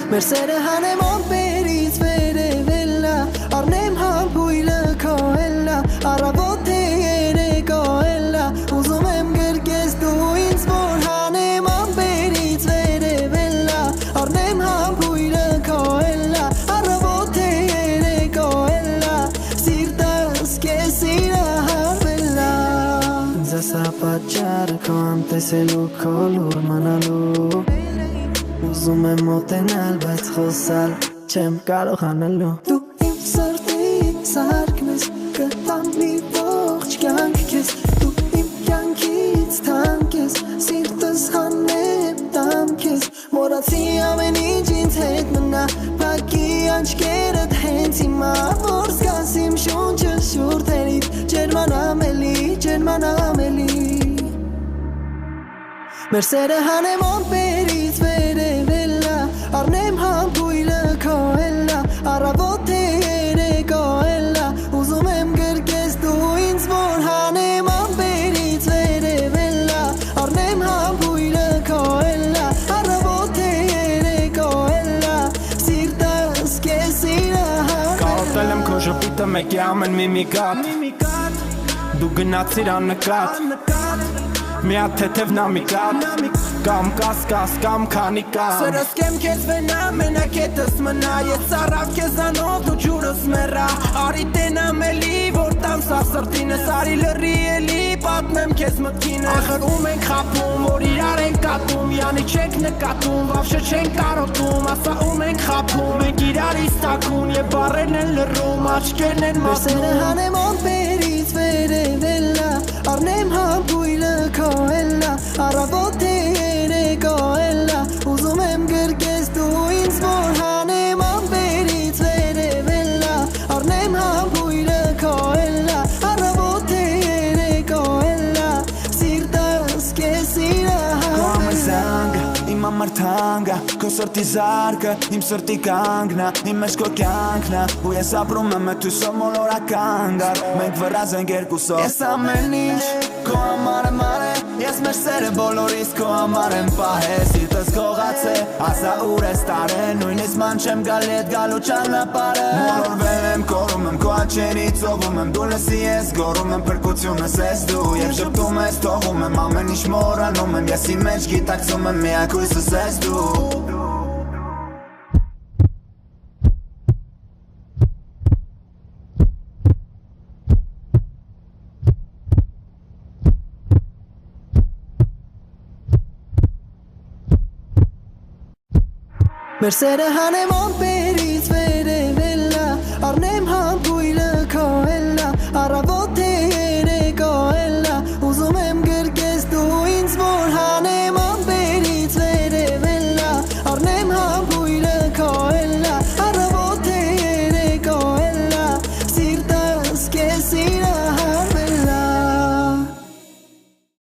Մեր սերը հանեմ ամպերից վերևելա Արնեմ համբույլը քո էլա Առավոտ է երեկո էլա Ուզում եմ գրկես դու ինձ որ հանեմ ամպերից վերևելա Արնեմ համբույլը քո էլա Առավոտ է երեկո էլա Սիրտս կես իրահարվելա Ինձ ասա պատճառը քո անտեսելու քո լուր մնալու Ուզում եմ մոտենալ, բայց խոսալ չեմ կարող անելու Դու իմ սրտի սարքն ես, կտամ մի ողջ կյանք քեզ Դու իմ կյանքից թանկ ես, սիրտս հանեմ տամ քեզ Մոռացի ամեն ինչ ինձ հետ մնա, փակի աչքերդ հենց հիմա Որ զգաս իմ շունչը շուրթերիդ, ջերմանամ էլի Մեր սերը հանեմ ամպերից վերևելա Արնեմ համբույլը քո էլա Առավոտ է երեկո էլա Ուզում եմ գրկես դու ինձ որ հանեմ ամպերից վերևելա Արնեմ համբույլը քո էլա Առավոտ է երեկո էլա Սիրտս կես իրահարվելա Կարոտել եմ քո ժպիտը մեկ է ամեն միմիկատ Դու գնացիր աննկատ Մի հատ թեթև նամիկատ Կամ կասկաս, կամ քանի կան Սրս կեմ կեզ վենա, մենակ հետս մնա Ես առավ կեզանով, դու ջուրս մերա Արի տենամ էլի, որ տամ սա սրտինս Արի լրի էլի, պատմեմ կեզ մտքինս Ախր ում ենք խապում, որ իրար ենք կատում Յանի չենք նկատում, վավշը չենք կարոտում Ասա ում ենք խապում, մենք իրար իստակում Եվ բարերն են լրում, աչկերն են Մեր սերը մատնում հանեմ ամպերից վերևելա Արնեմ համբույլը քո էլա Առավոտ է երեկո էլա Ուզում եմ գրկես դու ինձ որ հանեմ ամպերից վերևելա Արնեմ համբույլը քո էլա Առավոտ է երեկո էլա Սիրտս կես իրահարվելա Իմ ամրթանգը, քո սրտի զարկը, իմ սրտի կանգնա, իմ մեջ քո կյանքնա Ու ես ապրում եմ էդ հույսով մոլորական գար Մենք վրազ ենք երկուսով Ես ամեն ինչ քո համար եմ արել Ես մեր սերը բոլորիս քո համար եմ պահել Սիրտս քողաց է, ասա ուր ես տարել Նույնիսկ ման չեմ գալի էդ գալու ճանապարհը Մոլորվել եմ, կորում եմ քո աչքերից Ողում եմ դու լսի ես, գոռում եմ փրկությունս ես դու Եվ շփթում ես, թողում եմ ամեն ինչ մոռանում եմ Ես իմ մեջ գիտակցում եմ միակ հույսս ես դու Մեր սերը հանեմ ամպերից